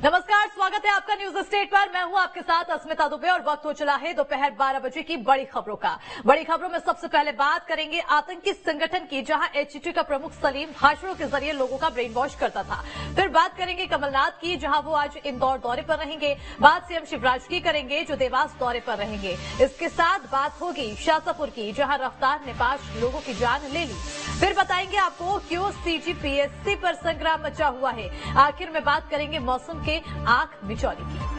नमस्कार, स्वागत है आपका न्यूज स्टेट पर। मैं हूं आपके साथ अस्मिता दुबे और वक्त हो चला है दोपहर 12 बजे की बड़ी खबरों का। बड़ी खबरों में सबसे पहले बात करेंगे आतंकी संगठन की, जहां एचटी का प्रमुख सलीम भाषणों के जरिए लोगों का ब्रेन वॉश करता था। फिर बात करेंगे कमलनाथ की, जहां वो आज इंदौर दौरे पर रहेंगे। बात सीएम शिवराज की करेंगे, जो देवास दौरे पर रहेंगे। इसके साथ बात होगी शाजापुर की, जहां रफ्तार ने 5 लोगों की जान ले ली। फिर बताएंगे आपको क्यों सीजीपीएससी पर संग्राम मचा हुआ है। आखिर में बात करेंगे मौसम के आंख बिचौली की।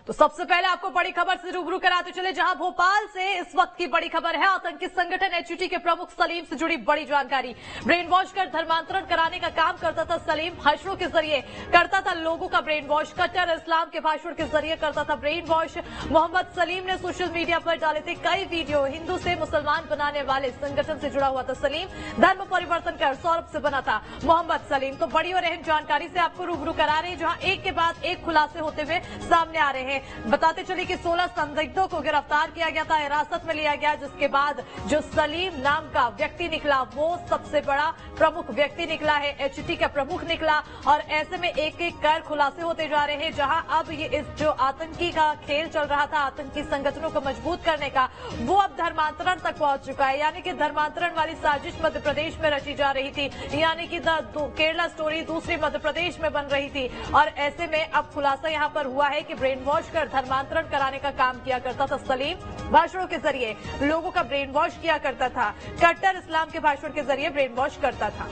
तो सबसे पहले आपको बड़ी खबर से रूबरू कराते चले, जहां भोपाल से इस वक्त की बड़ी खबर है। आतंकी संगठन एचटी के प्रमुख सलीम से जुड़ी बड़ी जानकारी। ब्रेन वॉश कर धर्मांतरण कराने का काम करता था सलीम। भाषणों के जरिए करता था लोगों का ब्रेन वॉश। कट्टर इस्लाम के भाषण के जरिए करता था ब्रेन वॉश। मोहम्मद सलीम ने सोशल मीडिया पर डाले थे कई वीडियो। हिंदू से मुसलमान बनाने वाले संगठन से जुड़ा हुआ था सलीम। धर्म परिवर्तन कर सौरभ से बना था मोहम्मद सलीम। तो बड़ी और अहम जानकारी से आपको रूबरू करा रहे हैं, जहां एक के बाद एक खुलासे होते हुए सामने आ रहे हैं। बताते चले कि 16 संदिग्धों को गिरफ्तार किया गया था, हिरासत में लिया गया, जिसके बाद जो सलीम नाम का व्यक्ति निकला वो सबसे बड़ा प्रमुख व्यक्ति निकला है, एचटी का प्रमुख निकला। और ऐसे में एक एक कर खुलासे होते जा रहे हैं, जहां अब ये इस जो आतंकी का खेल चल रहा था, आतंकी संगठनों को मजबूत करने का, वो अब धर्मांतरण तक पहुंच चुका है। यानी कि धर्मांतरण वाली साजिश मध्य प्रदेश में रची जा रही थी, यानी कि केरला स्टोरी दूसरी मध्य प्रदेश में बन रही थी। और ऐसे में अब खुलासा यहां पर हुआ है कि ब्रेन वॉश कर धर्मांतरण कराने का काम किया करता था सलीम। भाषणों के जरिए लोगों का ब्रेन वॉश किया करता था। कट्टर इस्लाम के भाषण के जरिए ब्रेन वॉश करता था।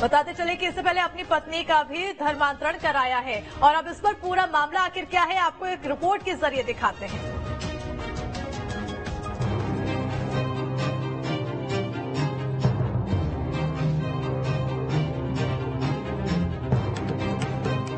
बताते चले कि इससे पहले अपनी पत्नी का भी धर्मांतरण कराया है। और अब इस पर पूरा मामला आखिर क्या है, आपको एक रिपोर्ट के जरिए दिखाते हैं।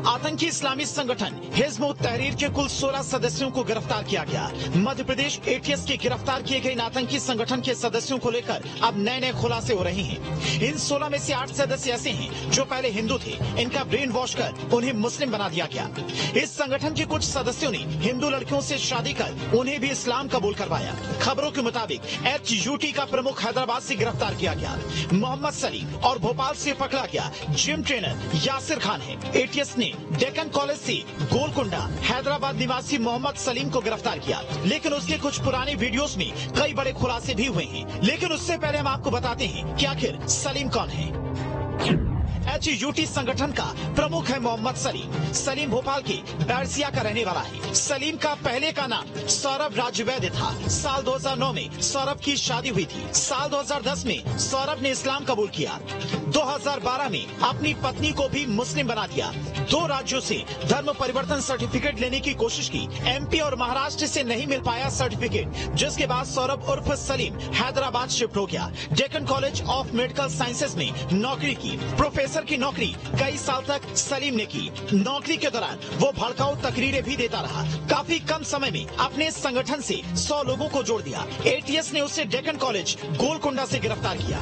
आतंकी इस्लामी संगठन हिज़्ब उत तहरीर के कुल 16 सदस्यों को गिरफ्तार किया गया। मध्य प्रदेश एटीएस के गिरफ्तार किए गए इन आतंकी संगठन के सदस्यों को लेकर अब नए नए खुलासे हो रहे हैं। इन 16 में से 8 सदस्य ऐसे हैं जो पहले हिंदू थे, इनका ब्रेन वॉश कर उन्हें मुस्लिम बना दिया गया। इस संगठन के कुछ सदस्यों ने हिंदू लड़कियों से शादी कर उन्हें भी इस्लाम कबूल करवाया। खबरों के मुताबिक एचयूटी का प्रमुख हैदराबाद से गिरफ्तार किया गया मोहम्मद सलीम और भोपाल से पकड़ा गया जिम ट्रेनर यासिर खान है। एटीएस ने डेक्कन कॉलेज से गोलकुंडा हैदराबाद निवासी मोहम्मद सलीम को गिरफ्तार किया, लेकिन उसके कुछ पुराने वीडियोस में कई बड़े खुलासे भी हुए हैं। लेकिन उससे पहले हम आपको बताते हैं कि आखिर सलीम कौन है। एचयूटी संगठन का प्रमुख है मोहम्मद सलीम। सलीम भोपाल के बैरसिया का रहने वाला है। सलीम का पहले का नाम सौरभ राजवैद्य था। साल 2009 में सौरभ की शादी हुई थी। साल 2010 में सौरभ ने इस्लाम कबूल किया। 2012 में अपनी पत्नी को भी मुस्लिम बना दिया। 2 राज्यों से धर्म परिवर्तन सर्टिफिकेट लेने की कोशिश की। एमपी और महाराष्ट्र से नहीं मिल पाया सर्टिफिकेट, जिसके बाद सौरभ उर्फ सलीम हैदराबाद शिफ्ट हो गया। Deccan college of medical sciences में नौकरी की। प्रोफेसर की नौकरी कई साल तक सलीम ने की। नौकरी के दौरान वो भड़काऊ तकरीरें भी देता रहा। काफी कम समय में अपने संगठन से 100 लोगों को जोड़ दिया। एटीएस ने उसे डेक्कन कॉलेज गोलकुंडा से गिरफ्तार किया।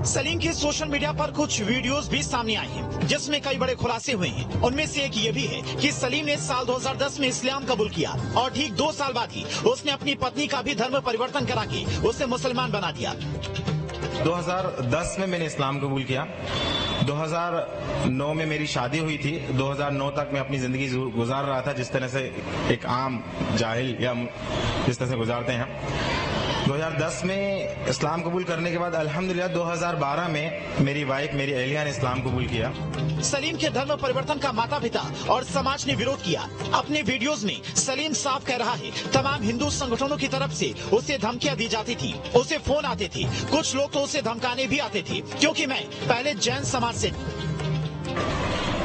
सलीम के सोशल मीडिया पर कुछ वीडियोस भी सामने आए हैं, जिसमें कई बड़े खुलासे हुए हैं। उनमें से एक ये भी है कि सलीम ने साल 2010 में इस्लाम कबूल किया और ठीक 2 साल बाद ही उसने अपनी पत्नी का भी धर्म परिवर्तन करा के उसे मुसलमान बना दिया। 2010 में मैंने इस्लाम कबूल किया। 2009 में मेरी शादी हुई थी। 2009 तक मैं अपनी जिंदगी गुजार रहा था जिस तरह से एक आम जाहिल या जिस तरह से गुजारते हैं। 2010 में इस्लाम कबूल करने के बाद अल्हम्दुलिल्लाह 2012 में मेरी वाइफ मेरी अहलिया ने इस्लाम कबूल किया। सलीम के धर्म परिवर्तन का माता पिता और समाज ने विरोध किया। अपने वीडियोस में सलीम साफ कह रहा है तमाम हिंदू संगठनों की तरफ से उसे धमकियां दी जाती थी, उसे फोन आते थे। कुछ लोग तो उसे धमकाने भी आते थे, क्योंकि मैं पहले जैन समाज से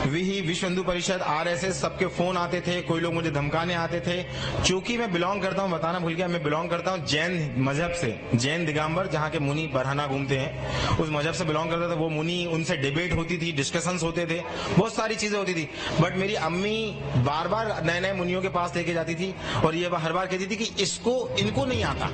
विश्व हिंदू परिषद आरएसएस सबके फोन आते थे। कोई लोग मुझे धमकाने आते थे। चूंकि मैं बिलोंग करता हूं, बताना भूल गया, मैं बिलोंग करता हूं जैन मजहब से, जैन दिगंबर, जहां के मुनि बरहाना घूमते हैं, उस मजहब से बिलोंग करता था। वो मुनि, उनसे डिबेट होती थी, डिस्कशंस होते थे, बहुत सारी चीजें होती थी। बट मेरी अम्मी बार बार नए नए मुनियों के पास लेके जाती थी और ये हर बार कहती थी कि इनको नहीं आता।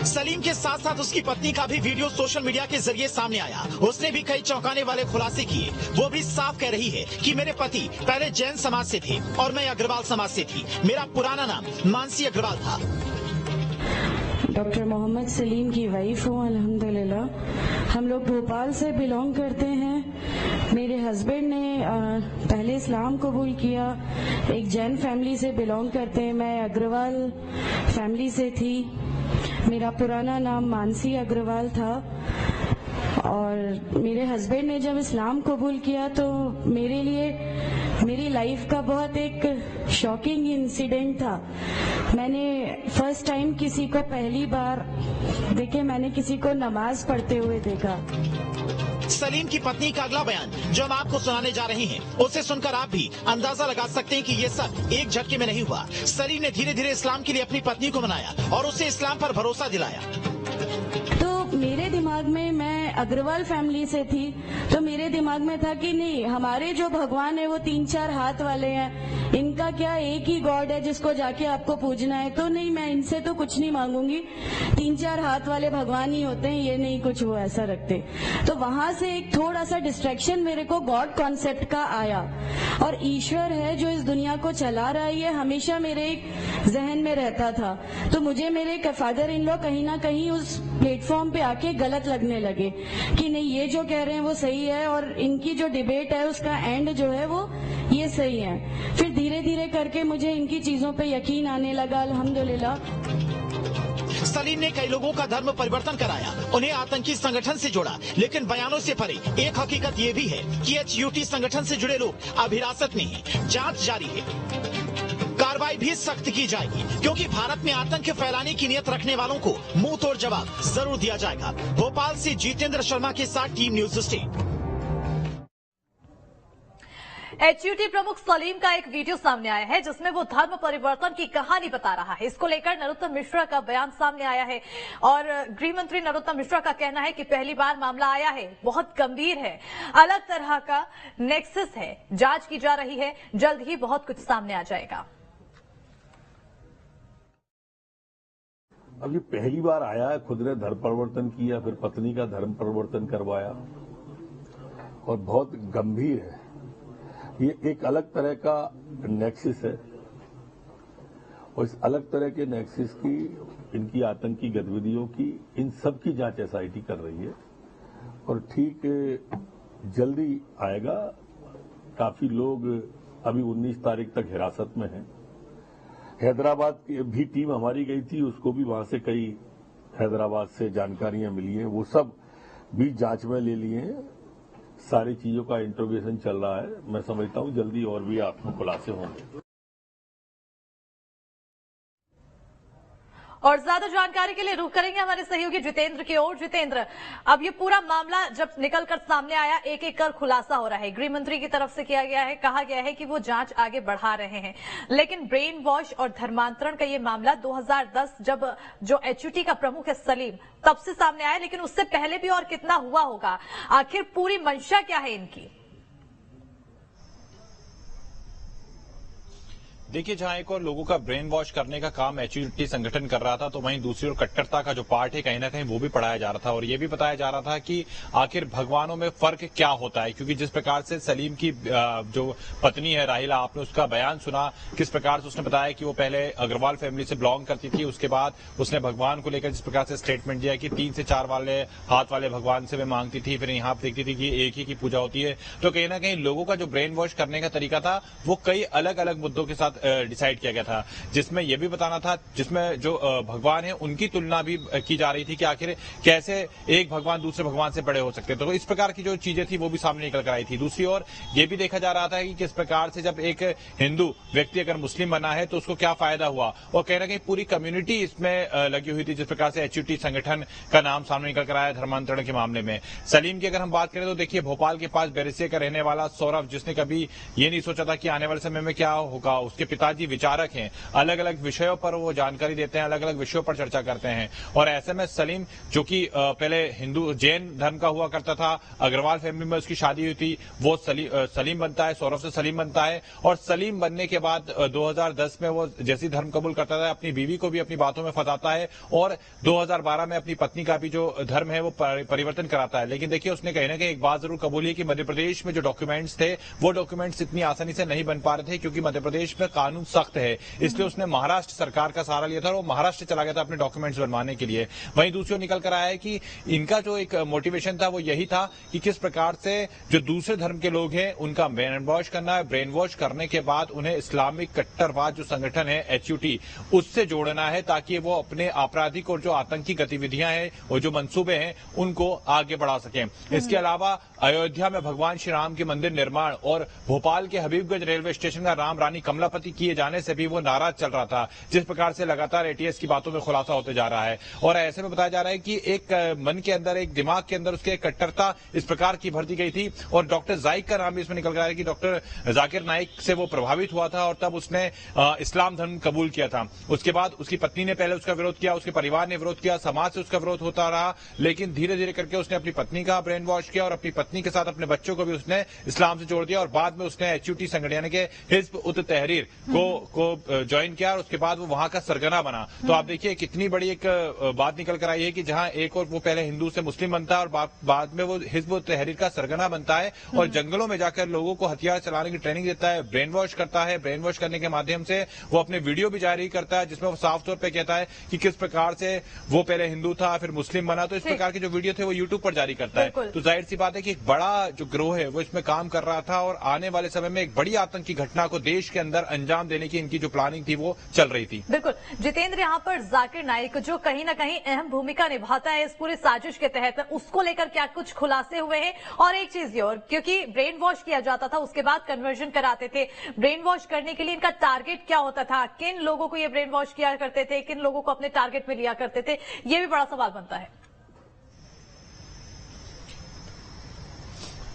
सलीम के साथ साथ उसकी पत्नी का भी वीडियो सोशल मीडिया के जरिए सामने आया। उसने भी कई चौंकाने वाले खुलासे किए। वो भी साफ कह रही है कि मेरे पति पहले जैन समाज से थे और मैं अग्रवाल समाज से थी। मेरा पुराना नाम मानसी अग्रवाल था। डॉक्टर मोहम्मद सलीम की वाइफ हूँ, अल्हम्दुलिल्लाह। हम लोग भोपाल से बिलोंग करते हैं। मेरे हस्बैंड ने पहले इस्लाम कबूल किया, एक जैन फैमिली से बिलोंग करते हैं। मैं अग्रवाल फैमिली से थी। मेरा पुराना नाम मानसी अग्रवाल था और मेरे हस्बैंड ने जब इस्लाम कबूल किया तो मेरे लिए मेरी लाइफ का बहुत एक शॉकिंग इंसिडेंट था। मैंने फर्स्ट टाइम किसी को पहली बार देखे, मैंने किसी को नमाज पढ़ते हुए देखा। सलीम की पत्नी का अगला बयान जो हम आपको सुनाने जा रहे हैं, उसे सुनकर आप भी अंदाजा लगा सकते हैं कि ये सब एक झटके में नहीं हुआ। सलीम ने धीरे धीरे इस्लाम के लिए अपनी पत्नी को मनाया और उसे इस्लाम पर भरोसा दिलाया। तो मेरे दिमाग में, मैं अग्रवाल फैमिली से थी, तो मेरे दिमाग में था कि नहीं, हमारे जो भगवान है वो 3-4 हाथ वाले हैं। इनका क्या एक ही गॉड है जिसको जाके आपको पूजना है? तो नहीं, मैं इनसे तो कुछ नहीं मांगूंगी। 3-4 हाथ वाले भगवान ही होते हैं, ये नहीं कुछ वो ऐसा रखते। तो वहां से एक थोड़ा सा डिस्ट्रैक्शन मेरे को गॉड कॉन्सेप्ट का आया। और ईश्वर है जो इस दुनिया को चला रहा है, ये हमेशा मेरे जहन में रहता था। तो मुझे मेरे फादर इन लॉ कहीं ना कहीं उस प्लेटफॉर्म पे आके गलत लगने लगे कि नहीं, ये जो कह रहे हैं वो सही है और इनकी जो डिबेट है उसका एंड जो है वो ये सही है। फिर धीरे धीरे करके मुझे इनकी चीजों पे यकीन आने लगा, अल्हम्दुलिल्लाह। सलीम ने कई लोगों का धर्म परिवर्तन कराया, उन्हें आतंकी संगठन से जोड़ा, लेकिन बयानों से परे एक हकीकत ये भी है कि HUT संगठन से जुड़े लोग अब हिरासत में हैं। जांच जारी है, कार्रवाई भी सख्त की जाएगी, क्योंकि भारत में आतंक फैलाने की नियत रखने वालों को मुंह तोड़ जवाब जरूर दिया जाएगा। भोपाल से जितेंद्र शर्मा के साथ टीम न्यूज स्टेट। HUT प्रमुख सलीम का एक वीडियो सामने आया है जिसमें वो धर्म परिवर्तन की कहानी बता रहा है। इसको लेकर नरोत्तम मिश्रा का बयान सामने आया है और गृह मंत्री नरोत्तम मिश्रा का कहना है कि पहली बार मामला आया है, बहुत गंभीर है, अलग तरह का नेक्सस है, जांच की जा रही है, जल्द ही बहुत कुछ सामने आ जाएगा। अब ये पहली बार आया है, खुद ने धर्म परिवर्तन किया, फिर पत्नी का धर्म परिवर्तन करवाया और बहुत गंभीर है। ये एक अलग तरह का नेक्सस है और इस अलग तरह के नेक्सस की, इनकी आतंकी गतिविधियों की, इन सब की जांच SIT कर रही है और ठीक जल्दी आएगा। काफी लोग अभी 19 तारीख तक हिरासत में हैं। हैदराबाद की भी टीम हमारी गई थी, उसको भी वहां से कई हैदराबाद से जानकारियां मिली हैं, वो सब भी जांच में ले लिए हैं। सारी चीजों का इंट्रोगेशन चल रहा है। मैं समझता हूं जल्दी और भी आपको खुलासे होंगे। और ज्यादा जानकारी के लिए रुख करेंगे हमारे सहयोगी जितेंद्र की ओर। जितेंद्र, अब ये पूरा मामला जब निकलकर सामने आया, एक एक कर खुलासा हो रहा है। गृह मंत्री की तरफ से किया गया है, कहा गया है कि वो जांच आगे बढ़ा रहे हैं, लेकिन ब्रेन वॉश और धर्मांतरण का ये मामला 2010 जब जो HUT का प्रमुख है सलीम, तब से सामने आया, लेकिन उससे पहले भी और कितना हुआ होगा? आखिर पूरी मंशा क्या है इनकी? देखिए, जहां एक और लोगों का ब्रेन वॉश करने का काम HUT संगठन कर रहा था, तो वहीं दूसरी ओर कट्टरता का जो पार्ट है कहीं ना कहीं वो भी पढ़ाया जा रहा था और ये भी बताया जा रहा था कि आखिर भगवानों में फर्क क्या होता है। क्योंकि जिस प्रकार से सलीम की जो पत्नी है राहिला, आपने उसका बयान सुना, किस प्रकार से उसने बताया कि वो पहले अग्रवाल फैमिली से बिलोंग करती थी, उसके बाद उसने भगवान को लेकर जिस प्रकार से स्टेटमेंट दिया कि 3 से 4 वाले हाथ वाले भगवान से मैं मांगती थी, फिर यहाँ पे देखती थी कि एक ही की पूजा होती है। तो कहीं ना कहीं लोगों का जो ब्रेन वॉश करने का तरीका था वो कई अलग अलग मुद्दों के साथ डिसाइड किया गया था, जिसमें यह भी बताना था, जिसमें जो भगवान है उनकी तुलना भी की जा रही थी कि आखिर कैसे एक भगवान दूसरे भगवान से बड़े हो सकते। तो इस प्रकार की जो चीजें थी वो भी सामने निकल कर आई थी। दूसरी ओर यह भी देखा जा रहा था कि किस प्रकार से जब एक हिंदू व्यक्ति अगर मुस्लिम बना है तो उसको क्या फायदा हुआ, और कहीं ना कहीं पूरी कम्युनिटी इसमें लगी हुई थी। जिस प्रकार से HUT संगठन का नाम सामने निकल कर आया धर्मांतरण के मामले में। सलीम की अगर हम बात करें तो देखिए, भोपाल के पास बैरिसिया का रहने वाला सौरभ, जिसने कभी ये नहीं सोचा था कि आने वाले समय में क्या होगा, उसके पिताजी विचारक हैं, अलग अलग विषयों पर वो जानकारी देते हैं, अलग अलग विषयों पर चर्चा करते हैं। और ऐसे में सलीम, जो कि पहले हिंदू जैन धर्म का हुआ करता था, अग्रवाल फैमिली में उसकी शादी हुई थी, वो सलीम बनता है, सौरभ से सलीम बनता है। और सलीम बनने के बाद 2010 में वो जैसी धर्म कबूल करता है, अपनी बीवी को भी अपनी बातों में फंसाता है और 2012 में अपनी पत्नी का भी जो धर्म है वो परिवर्तन कराता है। लेकिन देखिए, उसने कहीं ना कहीं एक बात जरूर कबूली है कि मध्य प्रदेश में जो डॉक्यूमेंट्स थे वो डॉक्यूमेंट्स इतनी आसानी से नहीं बन पा रहे थे, क्योंकि मध्य प्रदेश में कानून सख्त है। इसलिए उसने महाराष्ट्र सरकार का सहारा लिया था और वो महाराष्ट्र चला गया था अपने डॉक्यूमेंट्स बनवाने के लिए। वहीं दूसरी ओर निकल कर आया है कि इनका जो एक मोटिवेशन था वो यही था कि किस प्रकार से जो दूसरे धर्म के लोग हैं उनका ब्रेन वॉश करना है, ब्रेन वॉश करने के बाद उन्हें इस्लामिक कट्टरवाद जो संगठन है एचयूटी उससे जोड़ना है, ताकि वो अपने आपराधिक और जो आतंकी गतिविधियां हैं और जो मंसूबे हैं उनको आगे बढ़ा सकें। इसके अलावा अयोध्या में भगवान श्री राम के मंदिर निर्माण और भोपाल के हबीबगंज रेलवे स्टेशन का राम रानी कमलापति किए जाने से भी वो नाराज चल रहा था, जिस प्रकार से लगातार एटीएस की बातों में खुलासा होते जा रहा है। और ऐसे में बताया जा रहा है कि एक मन के अंदर, एक दिमाग के अंदर उसके कट्टरता इस प्रकार की भर दी गई थी। और डॉक्टर जाकिर का नाम भी इसमें निकल कर आया कि डॉक्टर जाकिर नाइक से वो प्रभावित हुआ था और तब उसने इस्लाम धर्म कबूल किया था। उसके बाद उसकी पत्नी ने पहले उसका विरोध किया, उसके परिवार ने विरोध किया, समाज से उसका विरोध होता रहा, लेकिन धीरे धीरे करके उसने अपनी पत्नी का ब्रेन वॉश किया और अपनी पत्नी के साथ अपने बच्चों को भी उसने इस्लाम से जोड़ दिया। और बाद में उसने एचयूटी संगठन यानी कि हिज्ब उत तहरीर को ज्वाइन किया और उसके बाद वो वहां का सरगना बना। तो आप देखिए कितनी बड़ी एक बात निकल कर आई है कि जहां एक और वो पहले हिंदू से मुस्लिम बनता है और बाद में वो हिज्ब उत तहरीर का सरगना बनता है और जंगलों में जाकर लोगों को हथियार चलाने की ट्रेनिंग देता है, ब्रेन वॉश करता है। ब्रेन वॉश करने के माध्यम से वो अपने वीडियो भी जारी करता है जिसमें वो साफ तौर पर कहता है कि किस प्रकार से वो पहले हिंदू था फिर मुस्लिम बना। तो इस प्रकार के जो वीडियो थे वो यूट्यूब पर जारी करता है। तो जाहिर सी बात है कि एक बड़ा जो गिरोह है वो इसमें काम कर रहा था और आने वाले समय में एक बड़ी आतंकी घटना को देश के अंदर अंजाम देने की इनकी जो प्लानिंग थी वो चल रही थी। बिल्कुल जितेंद्र, यहाँ पर जाकिर नाइक जो कहीं ना कहीं अहम भूमिका निभाता है इस पूरे साजिश के तहत, उसको लेकर क्या कुछ खुलासे हुए हैं? और एक चीज ये और, क्योंकि ब्रेन वॉश किया जाता था उसके बाद कन्वर्जन कराते थे, ब्रेन वॉश करने के लिए इनका टारगेट क्या होता था? किन लोगों को ये ब्रेन वॉश किया करते थे, किन लोगों को अपने टारगेट में लिया करते थे? ये भी बड़ा सवाल बनता है।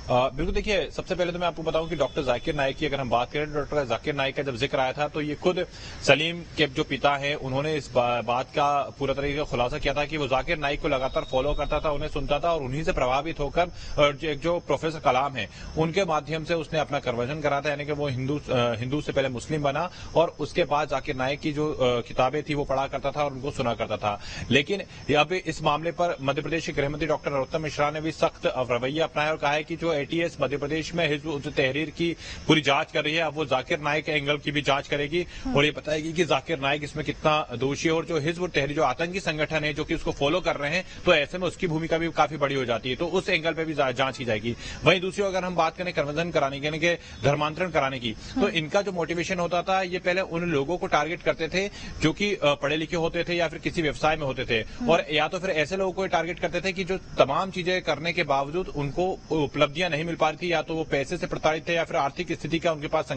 बिल्कुल, देखिए सबसे पहले तो मैं आपको बताऊं कि डॉक्टर जाकिर नाइक की अगर हम बात करें, डॉक्टर जाकिर नाइक का जब जिक्र आया था तो ये खुद सलीम के जो पिता हैं उन्होंने इस बात का पूरा तरीके से खुलासा किया था कि वो जाकिर नाइक को लगातार फॉलो करता था, उन्हें सुनता था और उन्हीं से प्रभावित होकर जो प्रोफेसर कलाम है उनके माध्यम से उसने अपना कन्वर्जन करा था, यानी कि वो हिंदू से पहले मुस्लिम बना और उसके बाद जाकिर नाइक की जो किताबें थी वो पढ़ा करता था और उनको सुना करता था। लेकिन अब इस मामले पर मध्य प्रदेश के गृहमंत्री डॉक्टर नरोत्तम मिश्रा ने भी सख्त रवैया अपनाया और कहा है कि जो एटीएस मध्य प्रदेश में हिज्ब उत तहरीर की पूरी जांच कर रही है, अब वो जाकिर नाइक एंगल की भी जांच करेगी और ये बताएगी कि जाकिर नाइक इसमें कितना दोषी है। और जो हिज्ब उत तहरीर जो आतंकी संगठन है जो कि उसको फॉलो कर रहे हैं, तो ऐसे में उसकी भूमिका भी काफी बड़ी हो जाती है, तो उस एंगल पे भी जांच की जाएगी। वहीं दूसरी अगर हम बात करें कन्वर्जन कराने की, यानी कि धर्मांतरण कराने की, तो इनका जो मोटिवेशन होता था ये पहले उन लोगों को टारगेट करते थे जो कि पढ़े लिखे होते थे या फिर किसी व्यवसाय में होते थे, और या तो फिर ऐसे लोगों को टारगेट करते थे कि जो तमाम चीजें करने के बावजूद उनको उपलब्धियां नहीं मिल पा रही थी, या तो वो पैसे से प्रताड़ित थे या फिर आर्थिक स्थिति का उनके पास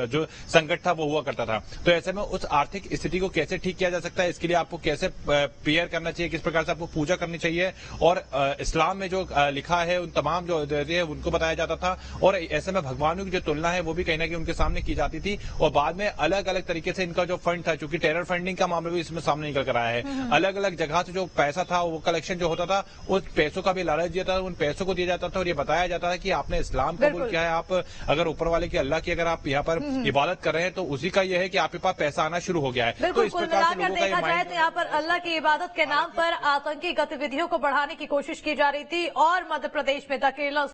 जो संकट था वो हुआ करता था। तो ऐसे में उस आर्थिक स्थिति को कैसे ठीक किया जा सकता है, इसके लिए आपको कैसे प्रेयर करना चाहिए, किस प्रकार से आपको पूजा करनी चाहिए, और इस्लाम में जो लिखा है उन तमाम जो है उनको बताया जाता था। और ऐसे में भगवानों की जो तुलना है वो भी कहीं ना कहीं उनके सामने की जाती थी। और बाद में अलग अलग तरीके से इनका जो फंड था, चूंकि टेरर फंडिंग का मामला भी इसमें सामने निकल कर आया है, अलग अलग जगह से जो पैसा था वो कलेक्शन जो होता था उस पैसों का भी लालच दिया था, उन पैसों को दिया जाता था और ये बताया जाता था कि आपने इस्लाम कबूल किया है, आप अगर ऊपर वाले की अल्लाह की अगर आप यहाँ पर इबादत कर रहे हैं तो उसी का यह है कि आपके पास पैसा आना शुरू हो गया है। बिल्कुल, कुल मिलाकर देखा जाए तो यहाँ पर अल्लाह की इबादत के नाम पर आतंकी गतिविधियों को बढ़ाने की कोशिश की जा रही थी और मध्य प्रदेश में धकेला